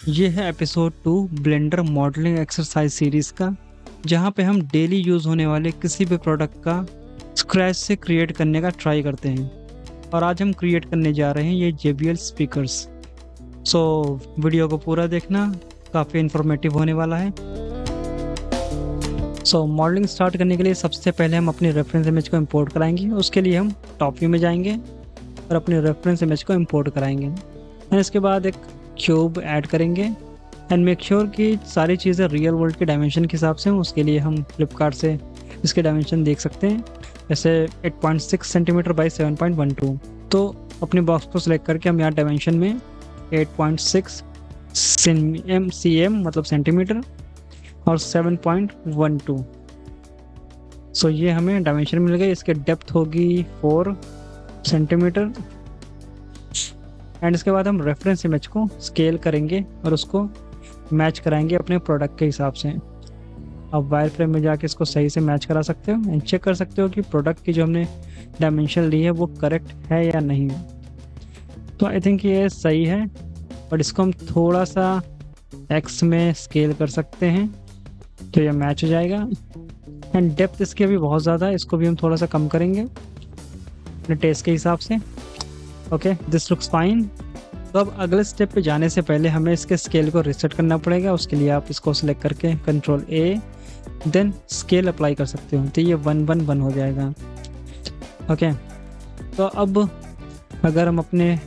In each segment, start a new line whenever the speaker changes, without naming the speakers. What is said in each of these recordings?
ये है episode 2 blender modelling exercise series का, जहाँ पे हम डेली यूज़ होने वाले किसी भी प्रोडक्ट का स्क्रैच से क्रिएट करने का ट्राई करते हैं। और आज हम क्रिएट करने जा रहे हैं ये JBL स्पीकर्स। सो वीडियो को पूरा देखना, काफ़ी इन्फॉर्मेटिव होने वाला है। सो मॉडलिंग स्टार्ट करने के लिए सबसे पहले हम अपनी रेफरेंस इमेज को इंपोर्ट कराएंगे। उसके लिए हम टॉप व्यू में जाएंगे और अपनी रेफरेंस इमेज को इंपोर्ट कराएंगे। और इसके बाद एक क्यूब ऐड करेंगे एंड मेक श्योर कि सारी चीज़ें रियल वर्ल्ड के डायमेंशन के हिसाब से हों। उसके लिए हम फ्लिपकार्ट से इसके डायमेंशन देख सकते हैं, जैसे 8.6 सेंटीमीटर बाई 7.12। तो अपने बॉक्स को सिलेक्ट करके हम यहाँ डायमेंशन में 8.6 cm मतलब सेंटीमीटर और 7.12। सो ये हमें डायमेंशन मिल गई। इसके डेप्थ होगी 4 सेंटीमीटर। एंड इसके बाद हम रेफरेंस इमेज को स्केल करेंगे और उसको मैच कराएंगे अपने प्रोडक्ट के हिसाब से। अब वायर फ्रेम में जाके इसको सही से मैच करा सकते हो एंड चेक कर सकते हो कि प्रोडक्ट की जो हमने डायमेंशन ली है वो करेक्ट है या नहीं। तो आई थिंक ये सही है, बट इसको हम थोड़ा सा एक्स में स्केल कर सकते हैं तो ये मैच हो जाएगा। एंड डेप्थ इसकी अभी बहुत ज़्यादा है, इसको भी हम थोड़ा सा कम करेंगे अपने टेस्ट के हिसाब से। Okay, this looks fine. तो अब अगले स्टेप पे जाने से पहले हमें इसके स्केल को रिसेट करना पड़ेगा। उसके लिए आप इसको सिलेक्ट करके Ctrl+A देन स्केल अप्लाई कर सकते हो, तो ये 1:1 हो जाएगा। ओके, तो अब अगर हम अपने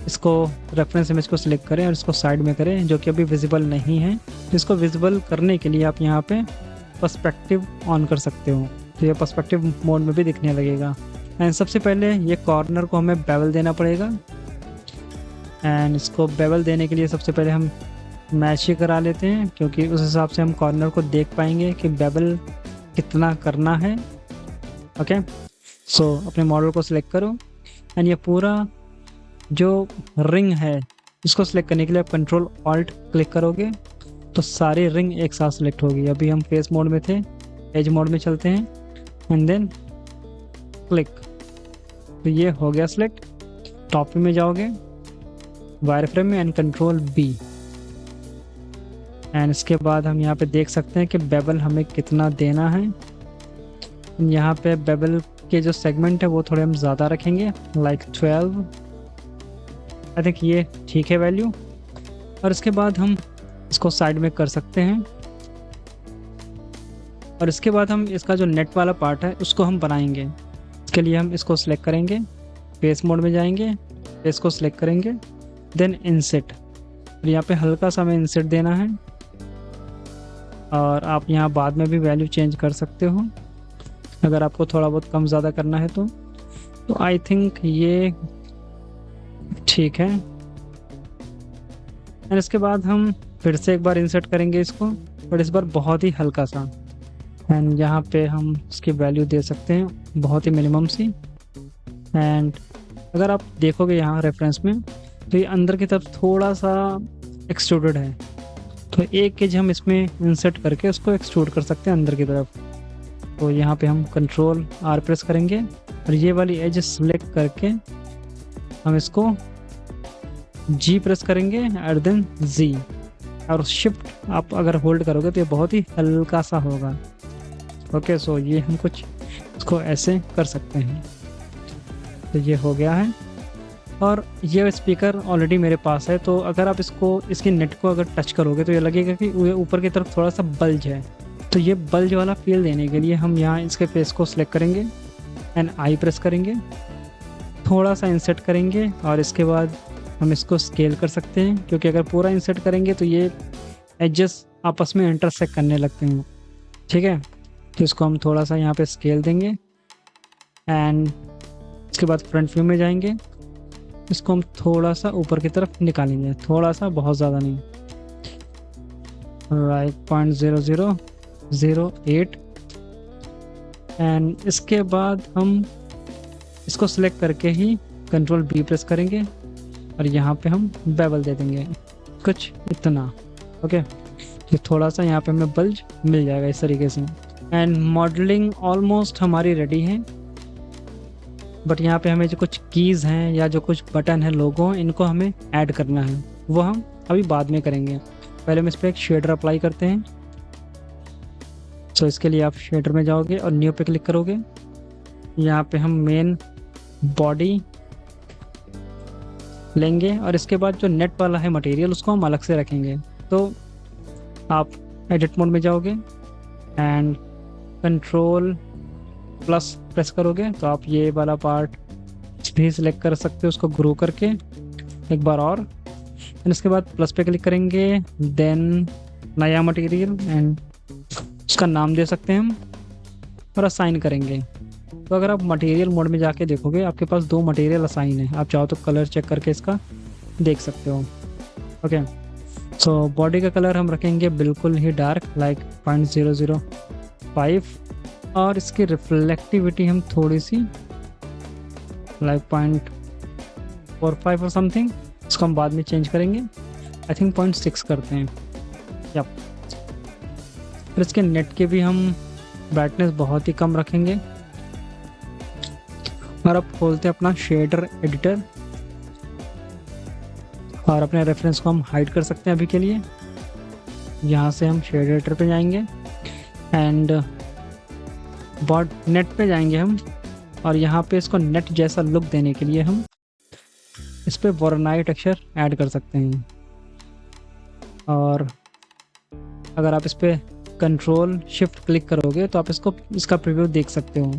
इसको रेफरेंस इमेज को सिलेक्ट करें और इसको साइड में करें, जो कि अभी विजिबल नहीं है, तो इसको विजिबल करने के लिए आप यहाँ पे पर्सपेक्टिव ऑन कर सकते हो, तो ये पर्सपेक्टिव मोड में भी दिखने लगेगा। एंड सबसे पहले ये कॉर्नर को हमें बेवल देना पड़ेगा। एंड इसको बेवल देने के लिए सबसे पहले हम मैच ही करा लेते हैं, क्योंकि उस हिसाब से हम कॉर्नर को देख पाएंगे कि बेवल कितना करना है। ओके, सो अपने मॉडल को सिलेक्ट करो एंड ये पूरा जो रिंग है इसको सिलेक्ट करने के लिए आप Ctrl+Alt क्लिक करोगे तो सारी रिंग एक साथ सिलेक्ट होगी। अभी हम फेस मोड में थे, एज मोड में चलते हैं एंड देन क्लिक, तो ये हो गया सिलेक्ट। टॉप में जाओगे वायर फ्रेम में एंड Ctrl+B एंड इसके बाद हम यहाँ पे देख सकते हैं कि बेबल हमें कितना देना है। यहाँ पे बेबल के जो सेगमेंट है वो थोड़े हम ज़्यादा रखेंगे, लाइक 12। आई थिंक ये ठीक है वैल्यू। और इसके बाद हम इसको साइड में कर सकते हैं और इसके बाद हम इसका जो नेट वाला पार्ट है उसको हम बनाएंगे। इसके लिए हम इसको सिलेक्ट करेंगे, फेस मोड में जाएंगे, फेस को सिलेक्ट करेंगे, देन इंसेट। और यहाँ पे हल्का सा हमें इंसेट देना है और आप यहाँ बाद में भी वैल्यू चेंज कर सकते हो अगर आपको थोड़ा बहुत कम ज़्यादा करना है तो आई थिंक ये ठीक है। और इसके बाद हम फिर से एक बार इंसर्ट करेंगे इसको, बट इस बार बहुत ही हल्का सा। एंड यहाँ पे हम इसकी वैल्यू दे सकते हैं बहुत ही मिनिमम सी। एंड अगर आप देखोगे यहाँ रेफरेंस में तो ये अंदर की तरफ थोड़ा सा एक्सट्रूडेड है, तो एक एज हम इसमें इंसर्ट करके उसको एक्सट्रूड कर सकते हैं अंदर की तरफ। तो यहाँ पे हम Ctrl+R प्रेस करेंगे और ये वाली एज सेलेक्ट करके हम इसको G प्रेस करेंगे और देन Z, और शिफ्ट आप अगर होल्ड करोगे तो ये बहुत ही हल्का सा होगा। ओके, सो ये हम कुछ इसको ऐसे कर सकते हैं। तो ये हो गया है और ये स्पीकर ऑलरेडी मेरे पास है। तो अगर आप इसकी नेट को अगर टच करोगे तो ये लगेगा कि ऊपर की तरफ थोड़ा सा बल्ज है। तो ये बल्ज वाला फील देने के लिए हम यहाँ इसके फेस को सिलेक्ट करेंगे एंड I प्रेस करेंगे, थोड़ा सा इंसर्ट करेंगे और इसके बाद हम इसको स्केल कर सकते हैं, क्योंकि अगर पूरा इंसर्ट करेंगे तो ये एडजस्ट आपस में इंटरसेक्ट करने लगते हैं। ठीक है, तो इसको हम थोड़ा सा यहाँ पे स्केल देंगे एंड इसके बाद फ्रंट व्यू में जाएंगे, इसको हम थोड़ा सा ऊपर की तरफ निकालेंगे, थोड़ा सा, बहुत ज़्यादा नहीं, राइट 0.0008। एंड इसके बाद हम इसको सिलेक्ट करके ही Ctrl+B प्रेस करेंगे और यहाँ पे हम बेवल दे देंगे कुछ इतना। ओके, तो थोड़ा सा यहाँ पे हमें बल्ज मिल जाएगा इस तरीके से। एंड मॉडलिंग ऑलमोस्ट हमारी रेडी है, बट यहाँ पे हमें जो कुछ कीज़ हैं या जो कुछ बटन है, लोगो, इनको हमें ऐड करना है, वो हम अभी बाद में करेंगे। पहले हम इस पर एक शेडर अप्लाई करते हैं। सो इसके लिए आप शेडर में जाओगे और न्यू पे क्लिक करोगे। यहाँ पे हम मेन बॉडी लेंगे और इसके बाद जो नेट वाला है मटेरियल उसको हम अलग से रखेंगे। तो आप एडिट मोड में जाओगे एंड कंट्रोल प्लस प्रेस करोगे तो आप ये वाला पार्ट भी सिलेक्ट कर सकते हो, उसको ग्रो करके एक बार और। एंड इसके बाद प्लस पे क्लिक करेंगे, देन नया मटेरियल एंड उसका नाम दे सकते हैं हम और असाइन करेंगे। तो अगर आप मटेरियल मोड में जाके देखोगे आपके पास 2 मटेरियल असाइन है। आप चाहो तो कलर चेक करके इसका देख सकते हो। ओके, सो बॉडी का कलर हम रखेंगे बिल्कुल ही डार्क, लाइक 0.005 और इसकी रिफ्लेक्टिविटी हम थोड़ी सी लाइक 0.45 और समथिंग, इसको हम बाद में चेंज करेंगे। आई थिंक 0.6 करते हैं। यप, फिर इसके नेट के भी हम ब्राइटनेस बहुत ही कम रखेंगे। और अब खोलते हैं अपना शेडर एडिटर और अपने रेफरेंस को हम हाइड कर सकते हैं अभी के लिए। यहाँ से हम शेडर एडिटर पे जाएंगे एंड नेट पे जाएंगे हम और यहाँ पे इसको नेट जैसा लुक देने के लिए हम इस पे वॉर्नाई टेक्सचर ऐड कर सकते हैं। और अगर आप इस पे कंट्रोल शिफ्ट क्लिक करोगे तो आप इसका प्रीव्यू देख सकते हो।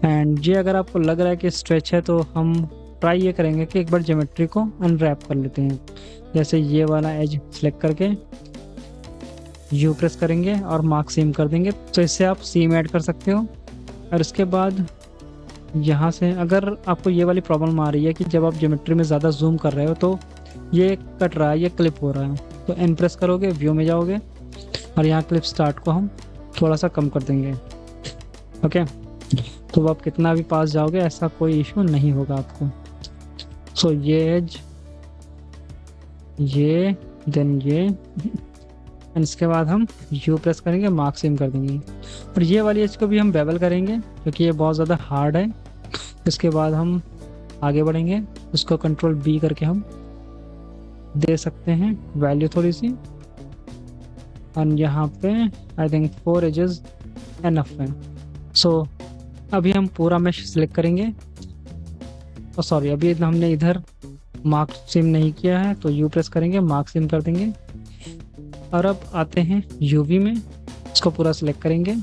एंड ये अगर आपको लग रहा है कि स्ट्रेच है तो हम ट्राई ये करेंगे कि एक बार ज्योमेट्री को अनरैप कर लेते हैं। जैसे ये वाला एज सेलेक्ट करके यू प्रेस करेंगे और मार्क सीम कर देंगे, तो इससे आप सीम ऐड कर सकते हो। और इसके बाद यहाँ से अगर आपको ये वाली प्रॉब्लम आ रही है कि जब आप ज्योमेट्री में ज़्यादा जूम कर रहे हो तो ये कट रहा है, ये क्लिप हो रहा है, तो एन प्रेस करोगे, व्यू में जाओगे और यहाँ क्लिप स्टार्ट को हम थोड़ा सा कम कर देंगे। ओके, तो आप कितना भी पास जाओगे ऐसा कोई इशू नहीं होगा आपको। सो ये एज, ये देन ये एंड इसके बाद हम यू प्रेस करेंगे, मार्क सीम कर देंगे। और ये वाली एज को भी हम बेवल करेंगे क्योंकि ये बहुत ज़्यादा हार्ड है। इसके बाद हम आगे बढ़ेंगे, उसको कंट्रोल बी करके हम दे सकते हैं वैल्यू थोड़ी सी। और यहाँ पे आई थिंक 4 एजेस एनफ है। सो अभी हम पूरा मैश सिलेक्ट करेंगे। और सॉरी, अभी हमने इधर मार्क सिम नहीं किया है तो यू प्रेस करेंगे, मार्क सिम कर देंगे। और अब आते हैं यूवी में, इसको पूरा सिलेक्ट करेंगे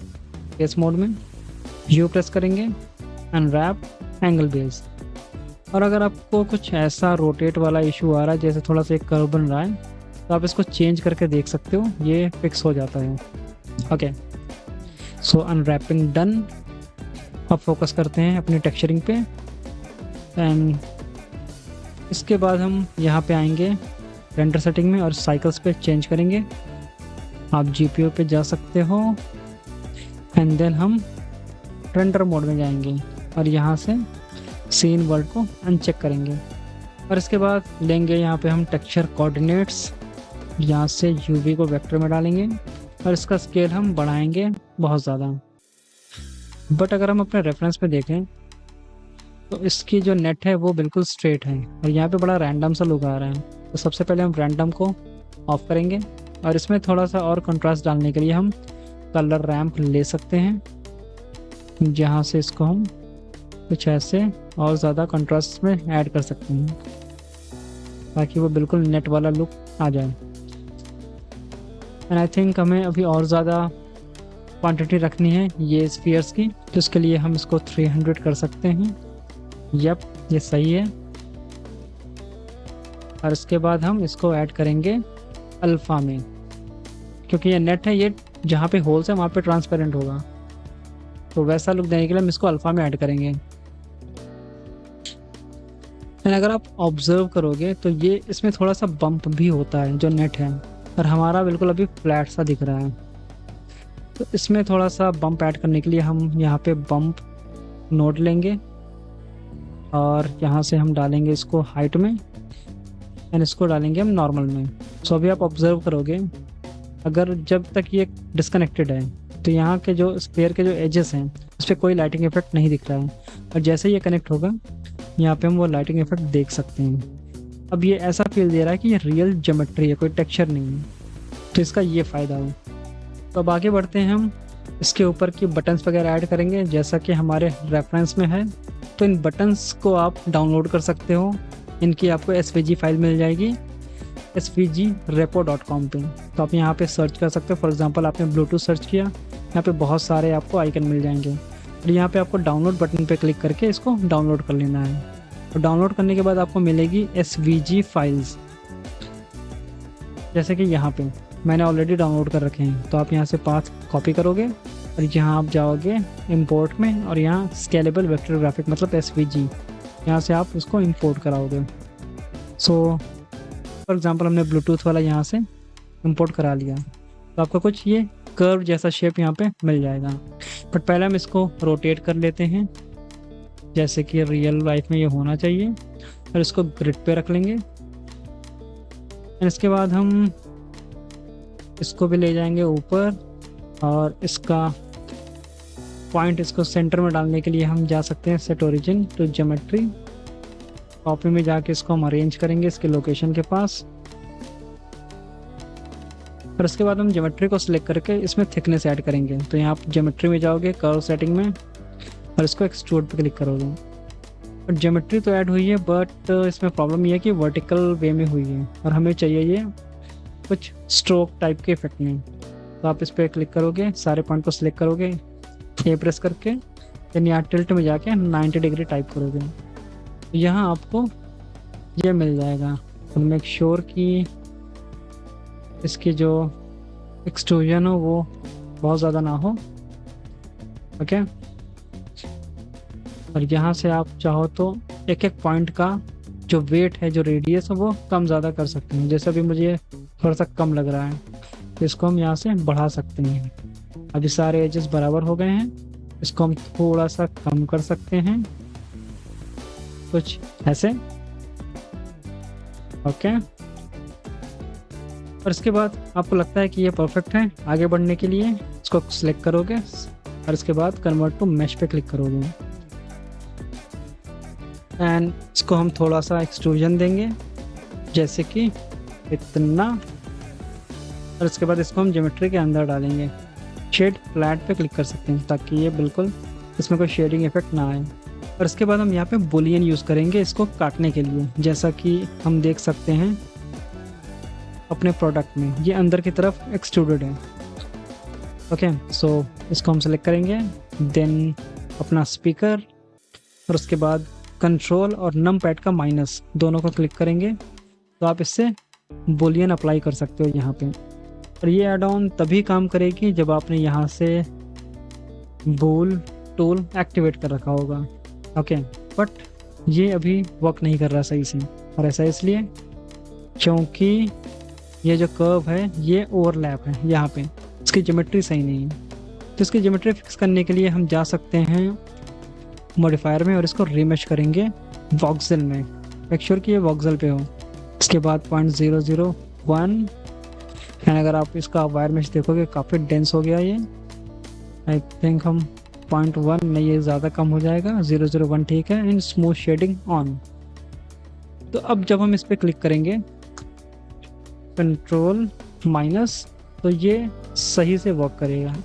केस मोड में, यू प्रेस करेंगे, अनरैप, एंगल बेस। और अगर आपको कुछ ऐसा रोटेट वाला इशू आ रहा है जैसे थोड़ा सा एक कर्व बन रहा है तो आप इसको चेंज करके देख सकते हो, ये फिक्स हो जाता है। ओके, सो अनरैपिंग डन। अब फोकस करते हैं अपनी टेक्सचरिंग पे एंड इसके बाद हम यहाँ पे आएंगे रेंडर सेटिंग में और साइकिल्स पे चेंज करेंगे। आप जीपीयू पे जा सकते हो एंड देन हम रेंडर मोड में जाएंगे और यहाँ से सीन वर्ल्ड को अनचेक करेंगे। और इसके बाद लेंगे यहाँ पे हम टेक्सचर कोऑर्डिनेट्स, यहाँ से यूवी को वेक्टर में डालेंगे और इसका स्केल हम बढ़ाएंगे बहुत ज़्यादा। बट अगर हम अपने रेफरेंस पे देखें तो इसकी जो नेट है वो बिल्कुल स्ट्रेट है और यहाँ पे बड़ा रैंडम सा लुक आ रहा है। तो सबसे पहले हम रैंडम को ऑफ करेंगे और इसमें थोड़ा सा और कंट्रास्ट डालने के लिए हम कलर रैंप ले सकते हैं, जहाँ से इसको हम कुछ ऐसे और ज़्यादा कंट्रास्ट में ऐड कर सकते हैं ताकि वो बिल्कुल नेट वाला लुक आ जाए। एंड आई थिंक हमें अभी और ज़्यादा क्वांटिटी रखनी है ये स्फीयर्स की, तो इसके लिए हम इसको 300 कर सकते हैं। यप, ये सही है। और इसके बाद हम इसको ऐड करेंगे अल्फ़ा में, क्योंकि ये नेट है, ये जहाँ पे होल्स है वहाँ पे ट्रांसपेरेंट होगा, तो वैसा लुक देने के लिए हम इसको अल्फ़ा में ऐड करेंगे। एंड अगर आप ऑब्जर्व करोगे तो ये इसमें थोड़ा सा बम्प भी होता है जो नेट है, और हमारा बिल्कुल अभी फ्लैट सा दिख रहा है। तो इसमें थोड़ा सा बम्प ऐड करने के लिए हम यहाँ पे बम्प नोड लेंगे और यहाँ से हम डालेंगे इसको हाइट में एंड इसको डालेंगे हम नॉर्मल में। सो अभी आप ऑब्जर्व करोगे अगर जब तक ये डिस्कनेक्टेड है तो यहाँ के जो स्पेयर के जो एजेस हैं उस पर कोई लाइटिंग इफेक्ट नहीं दिख रहा है, और जैसे ये कनेक्ट होगा यहाँ पे हम वो लाइटिंग इफेक्ट देख सकते हैं। अब ये ऐसा फील दे रहा है कि ये रियल ज्योमेट्री है, कोई टेक्सचर नहीं है। तो इसका ये फ़ायदा हो। तो अब आगे बढ़ते हैं, हम इसके ऊपर की बटन्स वगैरह ऐड करेंगे जैसा कि हमारे रेफरेंस में है। तो इन बटन्स को आप डाउनलोड कर सकते हो, इनकी आपको SVG फाइल मिल जाएगी svgrepo.com पे। तो आप यहाँ पे सर्च कर सकते हो। फॉर एग्जांपल आपने ब्लूटूथ सर्च किया, यहाँ पे बहुत सारे आपको आइकन मिल जाएंगे और यहाँ पे आपको डाउनलोड बटन पे क्लिक करके इसको डाउनलोड कर लेना है। और डाउनलोड करने के बाद आपको मिलेगी SVG फाइल्स, जैसे कि यहाँ पे मैंने ऑलरेडी डाउनलोड कर रखे हैं। तो आप यहाँ से पाथ कॉपी करोगे और यहाँ आप जाओगे इंपोर्ट में और यहाँ स्केलेबल वेक्टर ग्राफिक मतलब SVG, यहाँ से आप उसको इंपोर्ट कराओगे। सो फॉर एग्जांपल हमने ब्लूटूथ वाला यहाँ से इंपोर्ट करा लिया, तो आपको कुछ ये कर्व जैसा शेप यहाँ पे मिल जाएगा। बट पहले हम इसको रोटेट कर लेते हैं जैसे कि रियल लाइफ में ये होना चाहिए, और इसको ग्रिड पे रख लेंगे। और इसके बाद हम इसको भी ले जाएंगे ऊपर, और इसका पॉइंट इसको सेंटर में डालने के लिए हम जा सकते हैं set origin to geometry. Copy में जाके इसको हम अरेंज करेंगे इसके लोकेशन के पास, और उसके बाद हम ज्योमेट्री को सिलेक्ट करके इसमें थिकनेस ऐड करेंगे। तो यहाँ आप ज्योमेट्री में जाओगे कर्व सेटिंग में और इसको एक्सट्रूड पे क्लिक करोगे। और ज्योमेट्री तो ऐड हुई है, बट इसमें प्रॉब्लम ये है कि वर्टिकल वे में हुई है और हमें चाहिए ये कुछ स्ट्रोक टाइप के इफेक्ट में। तो आप इस पर क्लिक करोगे, सारे पॉइंट को सिलेक्ट करोगे, ए प्रेस करके, देन यहाँ टिल्ट में जाके 90 डिग्री टाइप करोगे। तो यहाँ आपको ये मिल जाएगा। तो मेक श्योर कि इसकी जो एक्सट्रूजन हो वो बहुत ज़्यादा ना हो। ओके, और यहाँ से आप चाहो तो एक एक पॉइंट का जो वेट है, जो रेडियस है, वो कम ज़्यादा कर सकते हैं। जैसे अभी मुझे थोड़ा सा कम लग रहा है, तो इसको हम यहाँ से बढ़ा सकते हैं। अभी सारे एजेस बराबर हो गए हैं, इसको हम थोड़ा सा कम कर सकते हैं, कुछ ऐसे। ओके, और इसके बाद आपको लगता है कि ये परफेक्ट है आगे बढ़ने के लिए, इसको सिलेक्ट करोगे और इसके बाद कन्वर्ट टू मैश पे क्लिक करोगे, एंड इसको हम थोड़ा सा एक्सट्रूजन देंगे जैसे कि इतना। और इसके बाद इसको हम ज्योमेट्री के अंदर डालेंगे। शेड फ्लैट पे क्लिक कर सकते हैं ताकि ये बिल्कुल इसमें कोई शेडिंग इफेक्ट ना आए। और इसके बाद हम यहाँ पे बुलियन यूज़ करेंगे इसको काटने के लिए, जैसा कि हम देख सकते हैं अपने प्रोडक्ट में ये अंदर की तरफ एक्सट्रूडेड है। ओके, सो इसको हम सेलेक्ट करेंगे, देन अपना स्पीकर, और उसके बाद कंट्रोल और नम पैड का माइनस दोनों को क्लिक करेंगे। तो आप इससे बुलियन अप्लाई कर सकते हो यहाँ पे। और ये एड ऑन तभी काम करेगी जब आपने यहाँ से बूल टूल एक्टिवेट कर रखा होगा। ओके, बट ये अभी वर्क नहीं कर रहा सही से, और ऐसा इसलिए क्योंकि ये जो कर्व है ये ओवरलैप है यहाँ पे, इसकी ज्योमेट्री सही नहीं है। तो इसकी ज्योमेट्री फिक्स करने के लिए हम जा सकते हैं मॉडिफायर में और इसको रीमेश करेंगे वॉक्सेल में। मेक श्योर कि ये वॉक्सेल पे हो। इसके बाद 0.001, एंड अगर आप इसका वायर मेश देखोगे काफ़ी डेंस हो गया ये। आई थिंक हम 0.1 नहीं, ये ज़्यादा कम हो जाएगा, 001 ठीक है। And smooth shading on. तो अब जब हम इस पर क्लिक करेंगे कंट्रोल माइनस, तो ये सही से वर्क करेगा।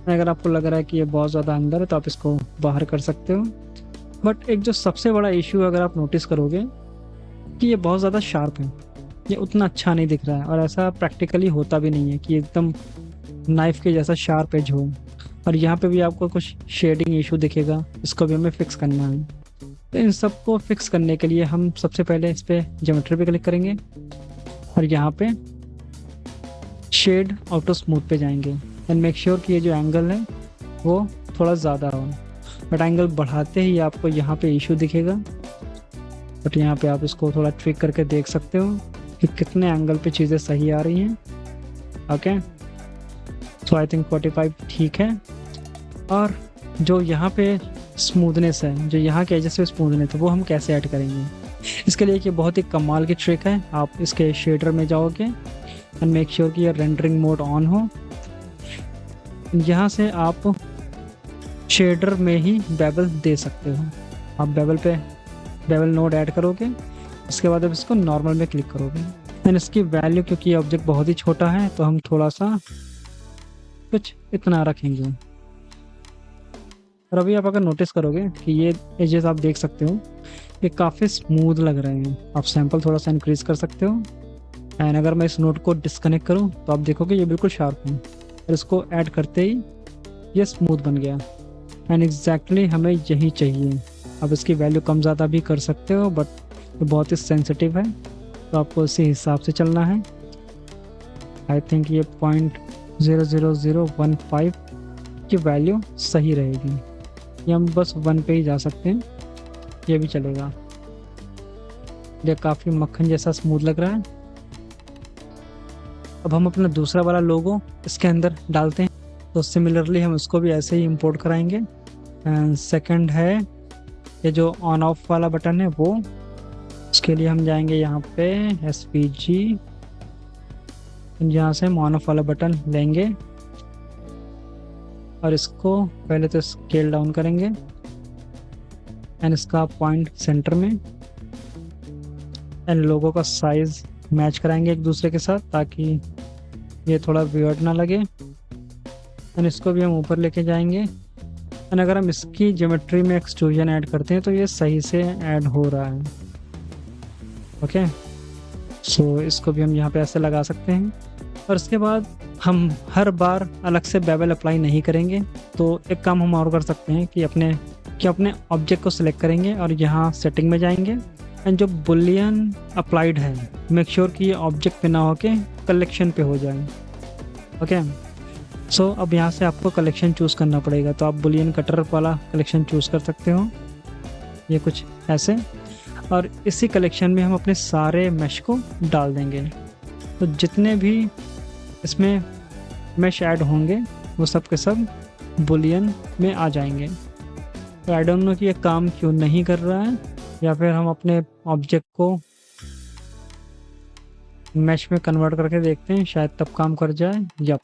अगर आपको लग रहा है कि ये बहुत ज़्यादा अंदर है तो आप इसको बाहर कर सकते हो। बट एक जो सबसे बड़ा इशू अगर आप नोटिस करोगे कि ये बहुत ज़्यादा शार्प है, ये उतना अच्छा नहीं दिख रहा है, और ऐसा प्रैक्टिकली होता भी नहीं है कि एकदम नाइफ के जैसा शार्प एज हो। और यहाँ पे भी आपको कुछ शेडिंग इशू दिखेगा, इसको भी हमें फिक्स करना है। तो इन सबको फिक्स करने के लिए हम सबसे पहले इस पर ज्योमेट्री पे क्लिक करेंगे और यहाँ पे शेड ऑटो स्मूथ पे जाएंगे, एंड मेक श्योर कि ये जो एंगल है वो थोड़ा ज़्यादा हो। बट एंगल बढ़ाते ही आपको यहाँ पे इशू दिखेगा, बट यहाँ पे आप इसको थोड़ा ट्रिक करके देख सकते हो कि कितने एंगल पे चीज़ें सही आ रही हैं। ओके, सो आई थिंक 45 ठीक है। और जो यहाँ पे स्मूथनेस है, जो यहाँ के एजेस पे स्मूथनेस है, वो हम कैसे ऐड करेंगे? इसके लिए कि बहुत ही कमाल की ट्रिक है। आप इसके शेडर में जाओगे एंड मेक श्योर कि ये रेंडरिंग मोड ऑन हो। यहाँ से आप शेडर में ही बेवल दे सकते हो। आप बेवल नोड ऐड करोगे उसके बाद अब इसको नॉर्मल में क्लिक करोगे एंड इसकी वैल्यू, क्योंकि ये ऑब्जेक्ट बहुत ही छोटा है तो हम थोड़ा सा कुछ इतना रखेंगे। और अभी आप अगर नोटिस करोगे कि ये एजेस आप देख सकते हो ये काफ़ी स्मूथ लग रहे हैं। आप सैंपल थोड़ा सा इंक्रीज कर सकते हो एंड अगर मैं इस नोट को डिस्कनेक्ट करूं तो आप देखोगे ये बिल्कुल शार्प है और इसको ऐड करते ही ये स्मूथ बन गया एंड एग्जैक्टली हमें यही चाहिए। अब इसकी वैल्यू कम ज़्यादा भी कर सकते हो बट ये बहुत ही सेंसिटिव है तो आपको उसी हिसाब से चलना है। आई थिंक ये 0.00015 की वैल्यू सही रहेगी। ये हम बस 1 पे ही जा सकते हैं, ये भी चलेगा। ये काफ़ी मक्खन जैसा स्मूथ लग रहा है। अब हम अपना दूसरा वाला लोगो इसके अंदर डालते हैं तो सिमिलरली हम उसको भी ऐसे ही इंपोर्ट कराएंगे। एंड सेकंड है ये जो ऑन ऑफ वाला बटन है वो, उसके लिए हम जाएंगे यहाँ पे SVG, यहाँ से हम ऑन ऑफ वाला बटन लेंगे और इसको पहले तो स्केल डाउन करेंगे एंड इसका पॉइंट सेंटर में एंड लोगो का साइज मैच कराएंगे एक दूसरे के साथ ताकि ये थोड़ा वियर्ड ना लगे एंड इसको भी हम ऊपर लेके जाएंगे एंड अगर हम इसकी ज्योमेट्री में एक्सट्रूजन ऐड करते हैं तो ये सही से ऐड हो रहा है। ओके सो इसको भी हम यहाँ पे ऐसे लगा सकते हैं और इसके बाद हम हर बार अलग से बेवल अप्लाई नहीं करेंगे। तो एक काम हम और कर सकते हैं कि अपने ऑब्जेक्ट को सिलेक्ट करेंगे और यहाँ सेटिंग में जाएंगे एंड जो बुलियन अप्लाइड है मेक श्योर कि ये ऑब्जेक्ट पे ना होके कलेक्शन पे हो जाए। ओके सो अब यहाँ से आपको कलेक्शन चूज़ करना पड़ेगा तो आप बुलियन कटर वाला कलेक्शन चूज़ कर सकते हो, ये कुछ ऐसे। और इसी कलेक्शन में हम अपने सारे मैश को डाल देंगे तो जितने भी इसमें मैश ऐड होंगे वो सब के सब बुलियन में आ जाएंगे। तो आई डोंट नो कि ये काम क्यों नहीं कर रहा है, या फिर हम अपने ऑब्जेक्ट को मैश में कन्वर्ट करके देखते हैं शायद तब काम कर जाए। ये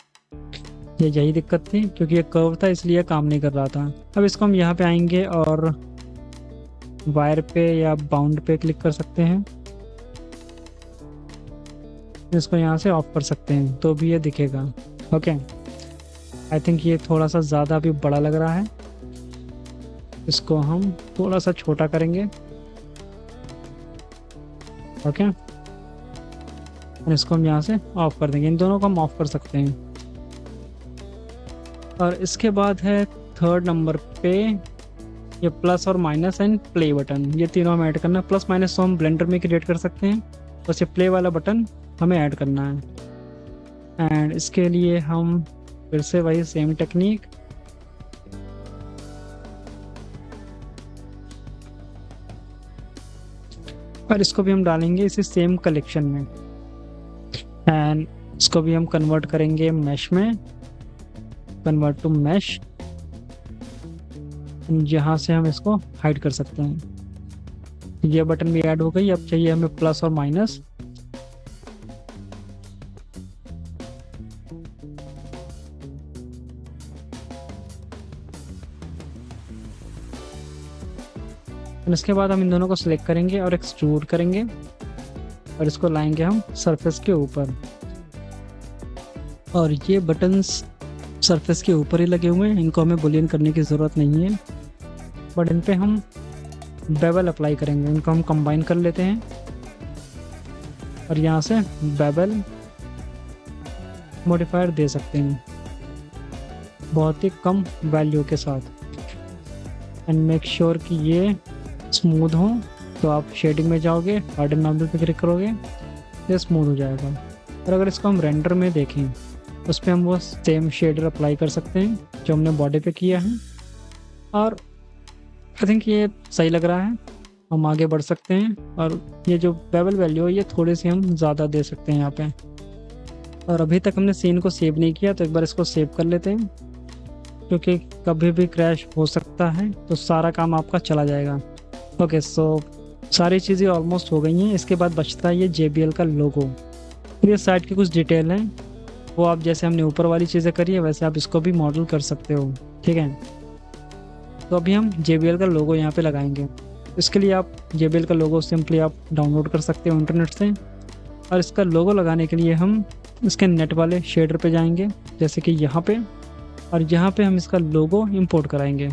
यही दिक्कत थी क्योंकि ये कर्व था इसलिए काम नहीं कर रहा था। अब इसको हम यहाँ पे आएंगे और वायर पे या बाउंड पे क्लिक कर सकते हैं, इसको यहाँ से ऑफ कर सकते हैं तो भी ये दिखेगा। ओके आई थिंक ये थोड़ा सा ज़्यादा भी बड़ा लग रहा है, इसको हम थोड़ा सा छोटा करेंगे। ओके इसको हम यहाँ से ऑफ कर देंगे, इन दोनों को हम ऑफ कर सकते हैं। और इसके बाद है थर्ड नंबर पे ये प्लस और माइनस एंड प्ले बटन, ये तीनों हमें ऐड करना है। प्लस माइनस तो हम ब्लेंडर में क्रिएट कर सकते हैं, बस ये प्ले वाला बटन हमें ऐड करना है। एंड इसके लिए हम फिर से वही सेम टेक्निक, और इसको भी हम डालेंगे इसी सेम कलेक्शन में एंड इसको भी हम कन्वर्ट करेंगे मैश में, कन्वर्ट टू मैश, जहाँ से हम इसको हाइड कर सकते हैं। ये बटन भी ऐड हो गई। अब चाहिए हमें प्लस और माइनस, इसके बाद हम इन दोनों को सिलेक्ट करेंगे और एक्सट्रूड करेंगे और इसको लाएंगे हम सरफेस के ऊपर। और ये बटन्स सरफेस के ऊपर ही लगे हुए हैं, इनको हमें बुलियन करने की ज़रूरत नहीं है, बट इन पे हम बेवल अप्लाई करेंगे। इनको हम कंबाइन कर लेते हैं और यहाँ से बेवल मॉडिफायर दे सकते हैं बहुत ही कम वैल्यू के साथ एंड मेक श्योर कि ये स्मूथ हो। तो आप शेडिंग में जाओगे, हार्डन नॉर्मल पे क्लिक करोगे, ये स्मूथ हो जाएगा। और अगर इसको हम रेंडर में देखें उस पर हम वो सेम शेडर अप्लाई कर सकते हैं जो हमने बॉडी पे किया है और आई थिंक ये सही लग रहा है, हम आगे बढ़ सकते हैं। और ये जो बेवल वैल्यू है ये थोड़ी सी हम ज़्यादा दे सकते हैं यहाँ पे। और अभी तक हमने सीन को सेव नहीं किया तो एक बार इसको सेव कर लेते हैं क्योंकि कभी भी क्रैश हो सकता है, तो सारा काम आपका चला जाएगा। ओके सो सारी चीज़ें ऑलमोस्ट हो गई हैं। इसके बाद बचता है ये JBL का लोगो। ये साइड की कुछ डिटेल हैं, वो आप जैसे हमने ऊपर वाली चीज़ें करी है वैसे आप इसको भी मॉडल कर सकते हो, ठीक है। तो अभी हम JBL का लोगो यहाँ पे लगाएंगे इसके लिए आप JBL का लोगो सिंपली आप डाउनलोड कर सकते हो इंटरनेट से। और इसका लोगो लगाने के लिए हम इसके नेट वाले शेडर पे जाएंगे, जैसे कि यहाँ पे, और यहाँ पे हम इसका लोगो इंपोर्ट कराएंगे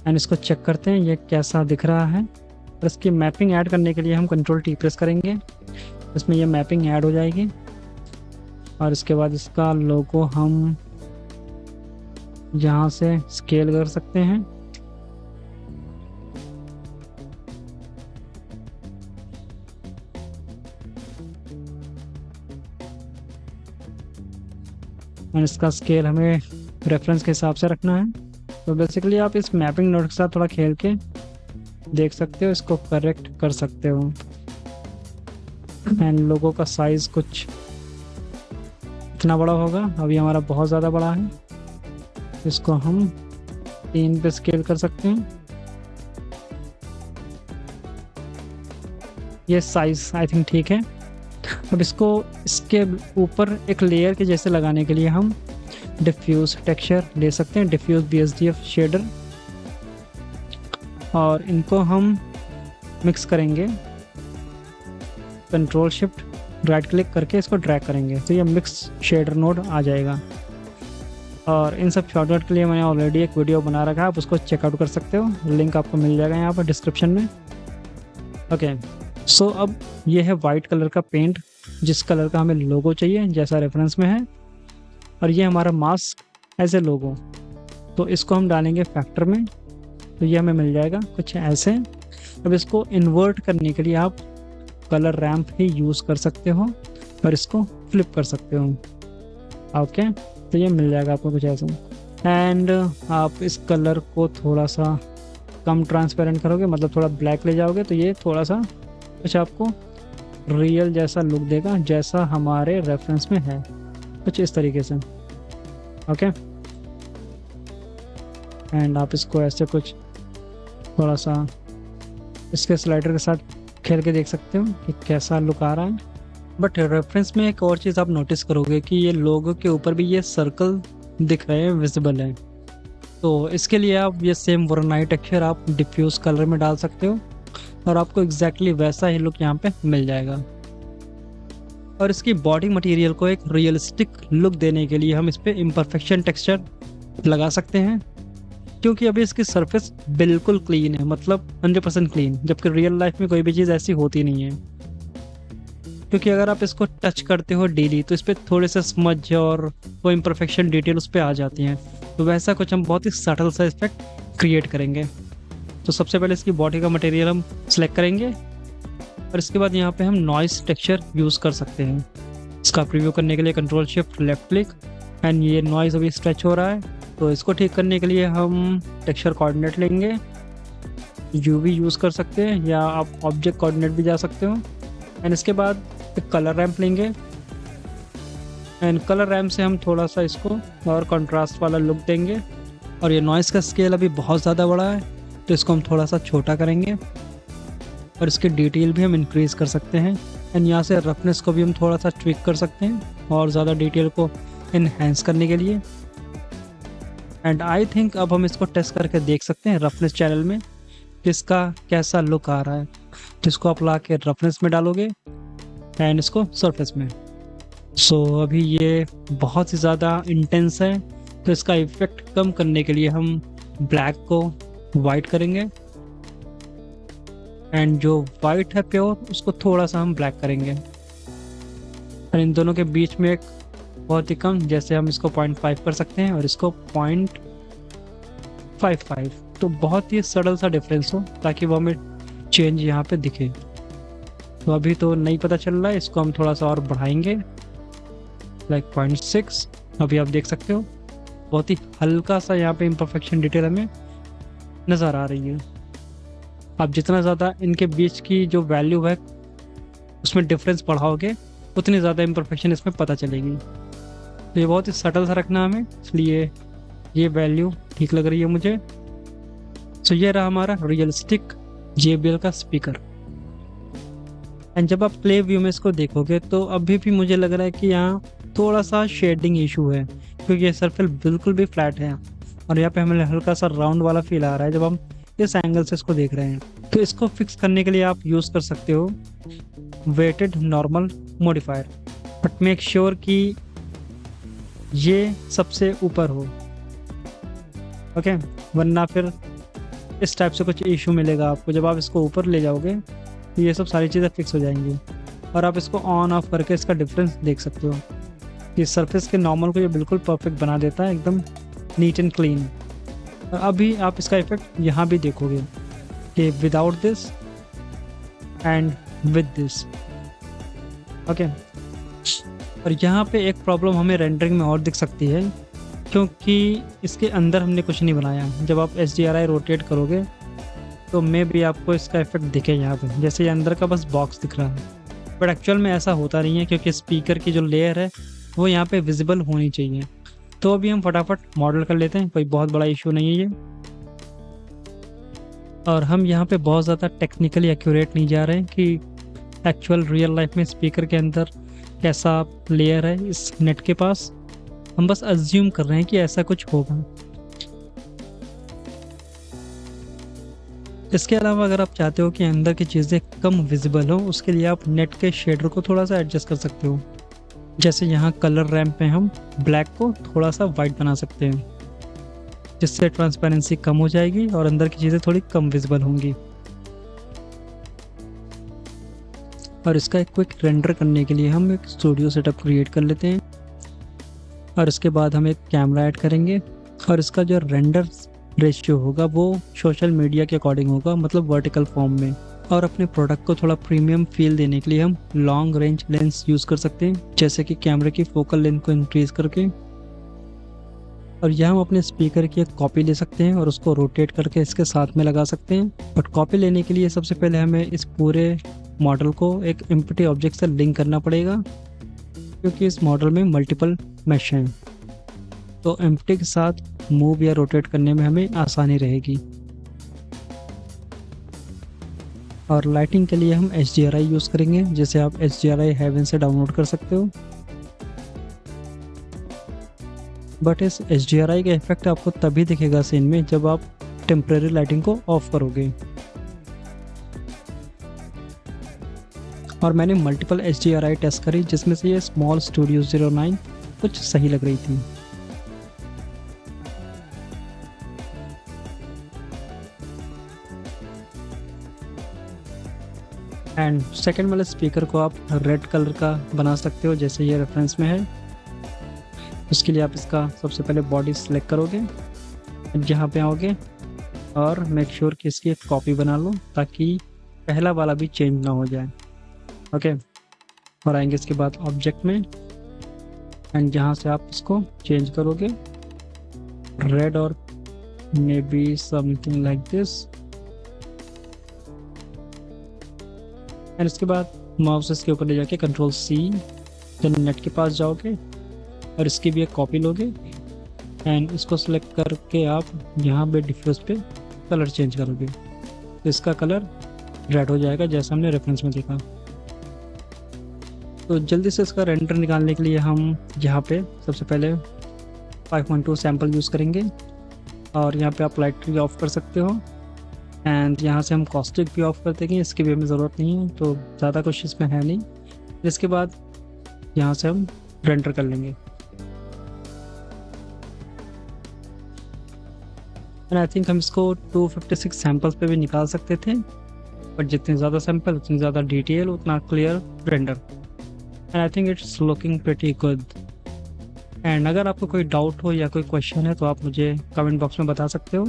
एंड इसको चेक करते हैं ये कैसा दिख रहा है। और इसकी मैपिंग ऐड करने के लिए हम Ctrl+T प्रेस करेंगे, इसमें ये मैपिंग ऐड हो जाएगी। और इसके बाद इसका लोगो हम यहाँ से स्केल कर सकते हैं। और इसका स्केल हमें रेफरेंस के हिसाब से रखना है। तो बेसिकली आप इस मैपिंग नोड के साथ थोड़ा खेल के देख सकते हो, इसको करेक्ट कर सकते हो। एंड लोगों का साइज कुछ इतना बड़ा होगा, अभी हमारा बहुत ज़्यादा बड़ा है, इसको हम 3 पे स्केल कर सकते हैं। ये साइज आई थिंक ठीक है। अब इसको इसके ऊपर एक लेयर के जैसे लगाने के लिए हम डिफ्यूज टेक्सचर ले सकते हैं, डिफ्यूज BSDF शेडर, और इनको हम मिक्स करेंगे। Ctrl+Shift राइट क्लिक करके इसको ड्रैग करेंगे तो ये मिक्स शेडर नोड आ जाएगा। और इन सब शॉर्टकट के लिए मैंने ऑलरेडी एक वीडियो बना रखा है, आप उसको चेकआउट कर सकते हो, लिंक आपको मिल जाएगा यहाँ पर डिस्क्रिप्शन में। ओके, सो अब ये है वाइट कलर का पेंट, जिस कलर का हमें लोगो चाहिए जैसा रेफरेंस में है। और ये हमारा मास्क एज ए लोगो, तो इसको हम डालेंगे फैक्टर में, तो ये हमें मिल जाएगा कुछ ऐसे। अब इसको इन्वर्ट करने के लिए आप कलर रैम्प ही यूज़ कर सकते हो और इसको फ्लिप कर सकते हो। ओके, तो ये मिल जाएगा आपको कुछ ऐसा। एंड आप इस कलर को थोड़ा सा कम ट्रांसपेरेंट करोगे, मतलब थोड़ा ब्लैक ले जाओगे, तो ये थोड़ा सा कुछ आपको रियल जैसा लुक देगा, जैसा हमारे रेफरेंस में है, कुछ इस तरीके से। ओके, एंड आप इसको ऐसे कुछ थोड़ा सा इसके स्लाइडर के साथ खेल के देख सकते हो कि कैसा लुक आ रहा है। बट रेफरेंस में एक और चीज़ आप नोटिस करोगे कि ये लोगो के ऊपर भी ये सर्कल दिख रहे हैं, विजिबल है। तो इसके लिए आप ये सेम वरनाइट टेक्सचर आप डिफ्यूज कलर में डाल सकते हो और आपको एग्जैक्टली वैसा ही लुक यहाँ पे मिल जाएगा। और इसकी बॉडी मटेरियल को एक रियलिस्टिक लुक देने के लिए हम इस पर इम्परफेक्शन टेक्सचर लगा सकते हैं, क्योंकि अभी इसकी सरफेस बिल्कुल क्लीन है, मतलब 100% क्लीन, जबकि रियल लाइफ में कोई भी चीज़ ऐसी होती नहीं है। क्योंकि अगर आप इसको टच करते हो डेली तो इस पर थोड़े से स्मज और वो इम्परफेक्शन डिटेल उस पर आ जाती हैं, तो वैसा कुछ हम बहुत ही सटल सा इफेक्ट क्रिएट करेंगे। तो सबसे पहले इसकी बॉडी का मटेरियल हम सिलेक्ट करेंगे और इसके बाद यहाँ पे हम नॉइस टेक्सचर यूज़ कर सकते हैं। इसका प्रीव्यू करने के लिए Ctrl+Shift लेफ्ट क्लिक, एंड ये नॉइज़ अभी स्ट्रेच हो रहा है, तो इसको ठीक करने के लिए हम टेक्सचर कोऑर्डिनेट लेंगे, UV यूज़ कर सकते हैं या आप ऑब्जेक्ट कोऑर्डिनेट भी जा सकते हो। एंड इसके बाद एक कलर रैम्प लेंगे, एंड कलर रैम्प से हम थोड़ा सा इसको और कंट्रास्ट वाला लुक देंगे। और ये नॉइज़ का स्केल अभी बहुत ज़्यादा बड़ा है, तो इसको हम थोड़ा सा छोटा करेंगे और इसकी डिटेल भी हम इंक्रीज़ कर सकते हैं। एंड यहाँ से रफनेस को भी हम थोड़ा सा ट्विक कर सकते हैं और ज़्यादा डिटेल को इन्हेंस करने के लिए। एंड आई थिंक अब हम इसको टेस्ट करके देख सकते हैं रफनेस चैनल में कि इसका कैसा लुक आ रहा है। तो इसको आप ला के रफनेस में डालोगे एंड इसको सरफेस में। सो अभी ये बहुत ही ज़्यादा इंटेंस है, तो इसका इफेक्ट कम करने के लिए हम ब्लैक को वाइट करेंगे, एंड जो वाइट है प्योर उसको थोड़ा सा हम ब्लैक करेंगे। और इन दोनों के बीच में एक बहुत ही कम, जैसे हम इसको 0.5 कर सकते हैं और इसको 0.55, तो बहुत ही सडल सा डिफरेंस हो ताकि वो हमें चेंज यहाँ पे दिखे। तो अभी तो नहीं पता चल रहा है, इसको हम थोड़ा सा और बढ़ाएंगे, लाइक 0.6। अभी आप देख सकते हो बहुत ही हल्का सा यहाँ पे इम्परफेक्शन डिटेल हमें नज़र आ रही है। आप जितना ज़्यादा इनके बीच की जो वैल्यू है उसमें डिफरेंस बढ़ाओगे उतनी ज़्यादा इम्परफेक्शन इसमें पता चलेगी। तो ये बहुत ही सटल सा रखना हमें, इसलिए ये वैल्यू ठीक लग रही है मुझे। तो ये रहा हमारा रियलिस्टिक JBL का स्पीकर। एंड जब आप प्ले व्यू में इसको देखोगे तो अभी भी मुझे लग रहा है कि यहाँ थोड़ा सा शेडिंग इशू है, क्योंकि ये सरफेस बिल्कुल भी फ्लैट है और यहाँ पे हमें हल्का सा राउंड वाला फील आ रहा है। जब हम इस एंगल से इसको देख रहे हैं। तो इसको फिक्स करने के लिए आप यूज़ कर सकते हो weighted normal modifier, but make sure कि ये सबसे ऊपर हो। ओके, वरना फिर इस टाइप से कुछ इशू मिलेगा आपको। जब आप इसको ऊपर ले जाओगे तो ये सब सारी चीज़ें फिक्स हो जाएंगी। और आप इसको ऑन ऑफ करके इसका डिफरेंस देख सकते हो कि सरफेस के नॉर्मल को ये बिल्कुल परफेक्ट बना देता है, एकदम नीट एंड क्लीन। और अभी आप इसका इफेक्ट यहाँ भी देखोगे कि without this and with this. Okay, और यहाँ पे एक प्रॉब्लम हमें रेंडरिंग में और दिख सकती है, क्योंकि इसके अंदर हमने कुछ नहीं बनाया। जब आप HDRI रोटेट करोगे तो मे भी आपको इसका इफेक्ट दिखे यहाँ पे, जैसे ये अंदर का बस बॉक्स दिख रहा है, बट एक्चुअल में ऐसा होता नहीं है, क्योंकि स्पीकर की जो लेयर है वो यहाँ पे विजिबल होनी चाहिए। तो अभी हम फटाफट मॉडल कर लेते हैं, कोई बहुत बड़ा इशू नहीं है ये। और हम यहाँ पे बहुत ज़्यादा टेक्निकली एक्यूरेट नहीं जा रहे हैं कि एक्चुअल रियल लाइफ में स्पीकर के अंदर कैसा लेयर है इस नेट के पास। हम बस अज्यूम कर रहे हैं कि ऐसा कुछ होगा। इसके अलावा अगर आप चाहते हो कि अंदर की चीज़ें कम विजिबल हो, उसके लिए आप नेट के शेडर को थोड़ा सा एडजस्ट कर सकते हो। जैसे यहाँ कलर रैम्प में हम ब्लैक को थोड़ा सा वाइट बना सकते हैं, जिससे ट्रांसपेरेंसी कम हो जाएगी और अंदर की चीज़ें थोड़ी कम विजिबल होंगी। और इसका एक क्विक रेंडर करने के लिए हम एक स्टूडियो सेटअप क्रिएट कर लेते हैं, और इसके बाद हम एक कैमरा ऐड करेंगे। और इसका जो रेंडर रेशियो होगा वो सोशल मीडिया के अकॉर्डिंग होगा, मतलब वर्टिकल फॉर्म में। और अपने प्रोडक्ट को थोड़ा प्रीमियम फील देने के लिए हम लॉन्ग रेंज लेंस यूज़ कर सकते हैं, जैसे कि कैमरे की फोकल लेंथ को इंक्रीज करके। और यहाँ हम अपने स्पीकर की एक कॉपी ले सकते हैं और उसको रोटेट करके इसके साथ में लगा सकते हैं। बट कॉपी लेने के लिए सबसे पहले हमें इस पूरे मॉडल को एक एम्प्टी ऑब्जेक्ट से लिंक करना पड़ेगा, क्योंकि इस मॉडल में मल्टीपल मैश हैं। तो एम्प्टी के साथ मूव या रोटेट करने में हमें आसानी रहेगी। और लाइटिंग के लिए हम HDRI यूज़ करेंगे, जिसे आप HDRI हेवन से डाउनलोड कर सकते हो। बट इस HDRI का इफेक्ट आपको तभी दिखेगा सीन में जब आप टेम्परेरी लाइटिंग को ऑफ करोगे। और मैंने मल्टीपल HDRI टेस्ट करी, जिसमें से ये स्मॉल स्टूडियो 09 कुछ सही लग रही थी। एंड सेकंड वाले स्पीकर को आप रेड कलर का बना सकते हो, जैसे ये रेफरेंस में है। उसके लिए आप इसका सबसे पहले बॉडी सेलेक्ट करोगे, जहाँ पे आओगे और मेक श्योर कि इसकी एक कॉपी बना लो, ताकि पहला वाला भी चेंज ना हो जाए। ओके, और आएंगे इसके बाद ऑब्जेक्ट में, एंड जहाँ से आप इसको चेंज करोगे रेड और may be something like this. And इसके बाद माउस इसके ऊपर ले जाके कंट्रोल C, जब नेट के पास जाओगे और इसकी भी एक कॉपी लोगे, एंड इसको सेलेक्ट करके आप यहाँ पे डिफ्यूज पे कलर चेंज करोगे, तो इसका कलर रेड हो जाएगा, जैसा हमने रेफरेंस में देखा। तो जल्दी से इसका रेंडर निकालने के लिए हम यहाँ पे सबसे पहले 5.2 सैम्पल यूज़ करेंगे, और यहाँ पे आप लाइट भी ऑफ कर सकते हो। एंड यहाँ से हम कॉस्टिक भी ऑफ कर देंगे, इसकी भी हमें ज़रूरत नहीं है, तो ज़्यादा कुछ इसमें है नहीं। इसके बाद यहाँ से हम रेंडर कर लेंगे। एंड आई थिंक हम इसको 256 सैम्पल्स पे भी निकाल सकते थे, बट जितने ज़्यादा सैम्पल उतनी ज़्यादा डिटेल उतना clear render. And I think it's looking pretty good. And अगर आपको कोई डाउट हो या कोई क्वेश्चन है तो आप मुझे कमेंट बॉक्स में बता सकते हो।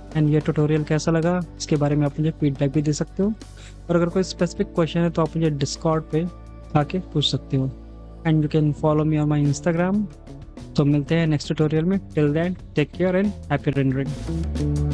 एंड ये ट्यूटोरियल कैसा लगा इसके बारे में आप मुझे फीडबैक भी दे सकते हो, और अगर कोई स्पेसिफिक क्वेश्चन है तो आप मुझे डिस्कॉर्ड पे आके पूछ सकते हो। And you can follow me on my Instagram. तो मिलते हैं नेक्स्ट ट्यूटोरियल में। Till then take care and happy rendering.